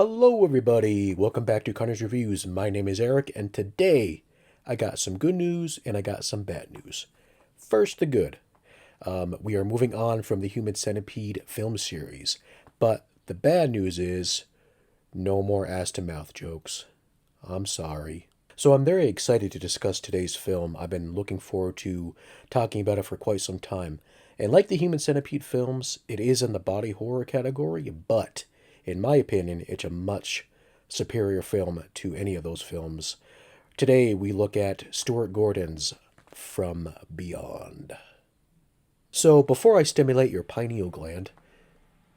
Hello everybody, welcome back to Connor's Reviews. My name is Eric, and today I got some good news and I got some bad news. First, the good. We are moving on from the Human Centipede film series, but the bad news is no more ass-to-mouth jokes. I'm sorry. So I'm very excited to discuss today's film. I've been looking forward to talking about it for quite some time. And like the Human Centipede films, it is in the body horror category, but in my opinion, it's a much superior film to any of those films. Today we look at Stuart Gordon's From Beyond. So before I stimulate your pineal gland,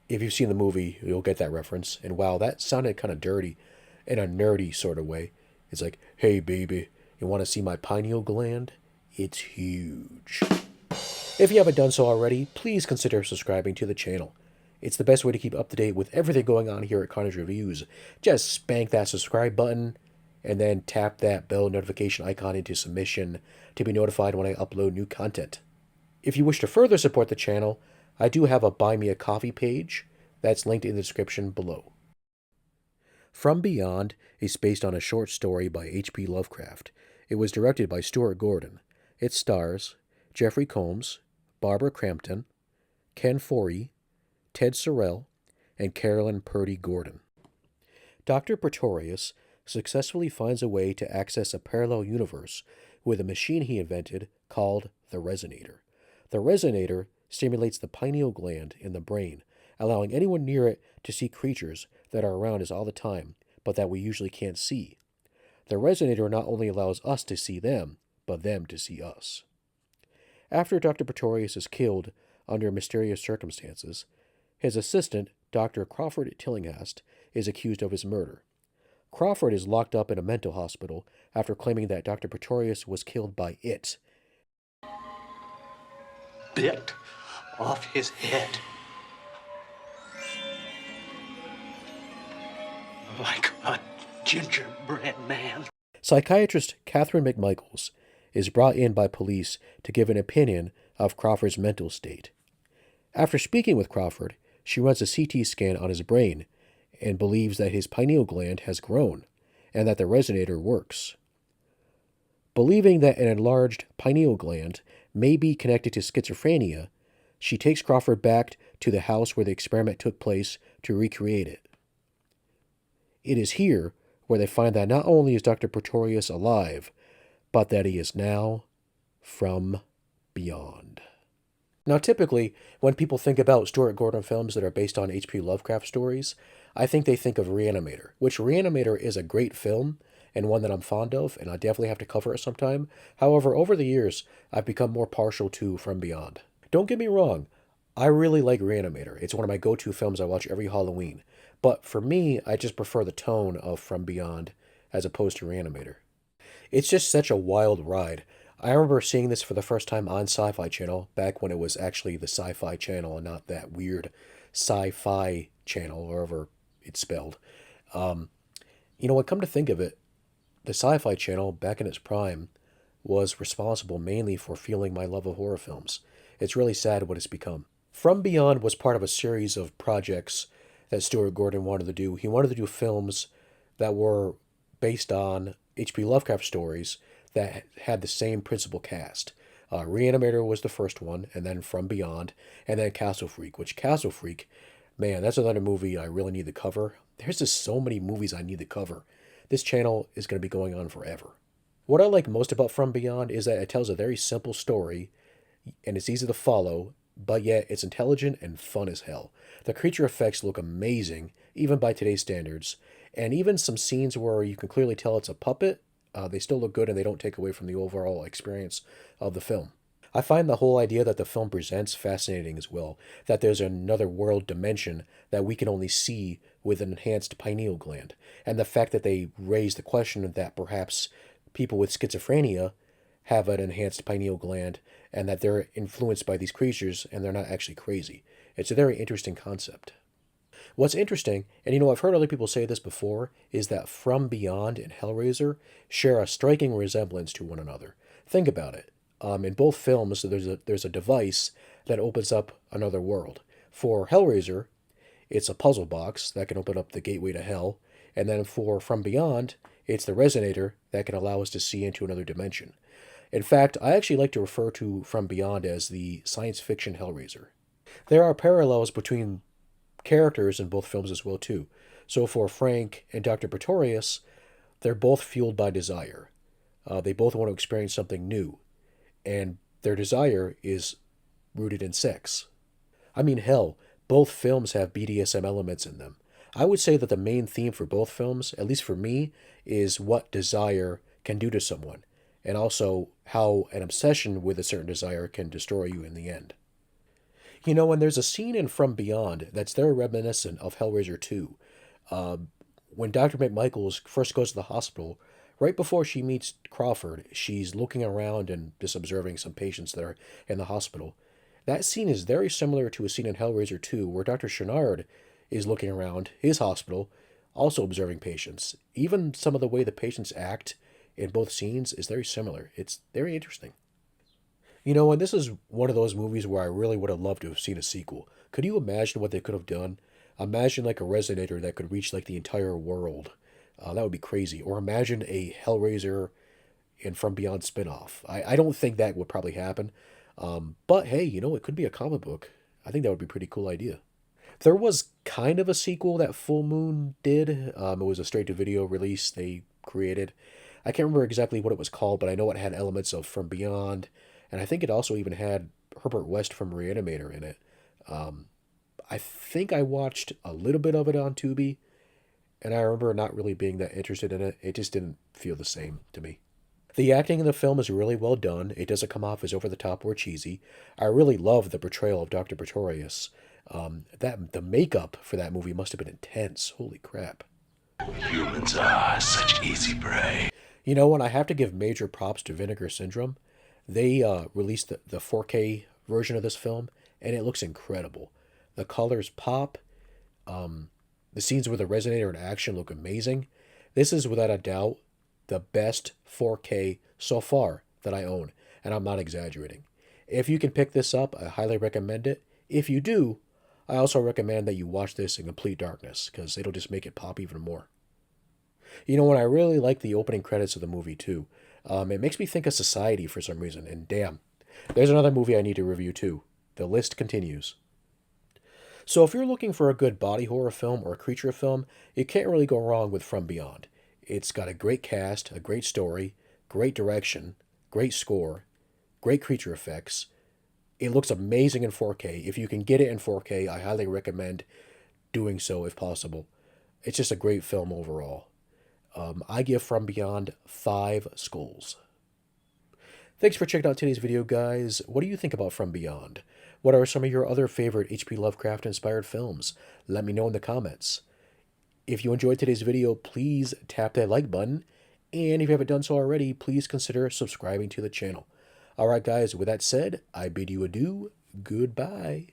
if you've seen the movie, you'll get that reference. And wow, that sounded kind of dirty in a nerdy sort of way. It's like, hey baby, you want to see my pineal gland? It's huge. If you haven't done so already, please consider subscribing to the channel. It's the best way to keep up to date with everything going on here at Connor's Reviews. Just spank that subscribe button and then tap that bell notification icon into submission to be notified when I upload new content. If you wish to further support the channel, I do have a Buy Me a Coffee page that's linked in the description below. From Beyond is based on a short story by H.P. Lovecraft. It was directed by Stuart Gordon. It stars Jeffrey Combs, Barbara Crampton, Ken Foree, Ted Sorrell, and Carolyn Purdy Gordon. Dr. Pretorius successfully finds a way to access a parallel universe with a machine he invented called the Resonator. The Resonator stimulates the pineal gland in the brain, allowing anyone near it to see creatures that are around us all the time, but that we usually can't see. The Resonator not only allows us to see them, but them to see us. After Dr. Pretorius is killed under mysterious circumstances, his assistant, Dr. Crawford Tillinghast, is accused of his murder. Crawford is locked up in a mental hospital after claiming that Dr. Pretorius was killed by it. Bit off his head. Like a gingerbread man. Psychiatrist Catherine McMichaels is brought in by police to give an opinion of Crawford's mental state. After speaking with Crawford, she runs a CT scan on his brain and believes that his pineal gland has grown and that the resonator works. Believing that an enlarged pineal gland may be connected to schizophrenia, she takes Crawford back to the house where the experiment took place to recreate it. It is here where they find that not only is Dr. Pretorius alive, but that he is now from beyond. Now, typically, when people think about Stuart Gordon films that are based on H.P. Lovecraft stories, I think they think of Reanimator, which Reanimator is a great film and one that I'm fond of, and I definitely have to cover it sometime. However, over the years, I've become more partial to From Beyond. Don't get me wrong, I really like Reanimator. It's one of my go-to films I watch every Halloween. But for me, I just prefer the tone of From Beyond as opposed to Reanimator. It's just such a wild ride. I remember seeing this for the first time on Sci-Fi Channel, back when it was actually the Sci-Fi Channel and not that weird Sci-Fi Channel, or however it's spelled. You know what, come to think of it, the Sci-Fi Channel, back in its prime, was responsible mainly for fueling my love of horror films. It's really sad what it's become. From Beyond was part of a series of projects that Stuart Gordon wanted to do. He wanted to do films that were based on H.P. Lovecraft stories that had the same principal cast. Reanimator was the first one, and then From Beyond, and then Castle Freak, which Castle Freak, man, that's another movie I really need to cover. There's just so many movies I need to cover. This channel is going to be going on forever. What I like most about From Beyond is that it tells a very simple story, and it's easy to follow, but yet it's intelligent and fun as hell. The creature effects look amazing, even by today's standards, and even some scenes where you can clearly tell it's a puppet, they still look good and they don't take away from the overall experience of the film. I find the whole idea that the film presents fascinating as well, that there's another world dimension that we can only see with an enhanced pineal gland, and the fact that they raise the question that perhaps people with schizophrenia have an enhanced pineal gland and that they're influenced by these creatures and they're not actually crazy. It's a very interesting concept. What's interesting, and you know, I've heard other people say this before, is that From Beyond and Hellraiser share a striking resemblance to one another. Think about it. In both films, there's a device that opens up another world. For Hellraiser, it's a puzzle box that can open up the gateway to hell. And then for From Beyond, it's the resonator that can allow us to see into another dimension. In fact, I actually like to refer to From Beyond as the science fiction Hellraiser. There are parallels between characters in both films as well too. So for Frank and Dr. Pretorius, they're both fueled by desire. They both want to experience something new, and their desire is rooted in sex. I mean, hell, both films have BDSM elements in them. I would say that the main theme for both films, at least for me, is what desire can do to someone, and also how an obsession with a certain desire can destroy you in the end. You know, and there's a scene in From Beyond that's very reminiscent of Hellraiser 2. Uh, when Dr. McMichaels first goes to the hospital, right before she meets Crawford, she's looking around and just observing some patients that are in the hospital. That scene is very similar to a scene in Hellraiser 2 where Dr. Chenard is looking around his hospital, also observing patients. Even some of the way the patients act in both scenes is very similar. It's very interesting. You know, and this is one of those movies where I really would have loved to have seen a sequel. Could you imagine what they could have done? Imagine like a resonator that could reach like the entire world. That would be crazy. Or imagine a Hellraiser and From Beyond spinoff. I don't think that would probably happen. But hey, you know, it could be a comic book. I think that would be a pretty cool idea. There was kind of a sequel that Full Moon did. It was a straight-to-video release they created. I can't remember exactly what it was called, but I know it had elements of From Beyond, and I think it also even had Herbert West from Reanimator in it. I think I watched a little bit of it on Tubi, and I remember not really being that interested in it. It just didn't feel the same to me. The acting in the film is really well done. It doesn't come off as over the top or cheesy. I really love the portrayal of Dr. Pretorius. The makeup for that movie must have been intense. Holy crap. Humans are such easy prey. You know what? I have to give major props to Vinegar Syndrome. They released the 4K version of this film, and it looks incredible. The colors pop. The scenes with the resonator in action look amazing. This is without a doubt the best 4K so far that I own, and I'm not exaggerating. If you can pick this up, I highly recommend it. If you do, I also recommend that you watch this in complete darkness, because it'll just make it pop even more. You know what? I really like the opening credits of the movie, too. It makes me think of Society for some reason, and damn, there's another movie I need to review, too. The list continues. So if you're looking for a good body horror film or a creature film, you can't really go wrong with From Beyond. It's got a great cast, a great story, great direction, great score, great creature effects. It looks amazing in 4K. If you can get it in 4K, I highly recommend doing so if possible. It's just a great film overall. I give From Beyond 5 skulls. Thanks for checking out today's video, guys. What do you think about From Beyond? What are some of your other favorite H.P. Lovecraft-inspired films? Let me know in the comments. If you enjoyed today's video, please tap that like button. And if you haven't done so already, please consider subscribing to the channel. Alright guys, with that said, I bid you adieu. Goodbye.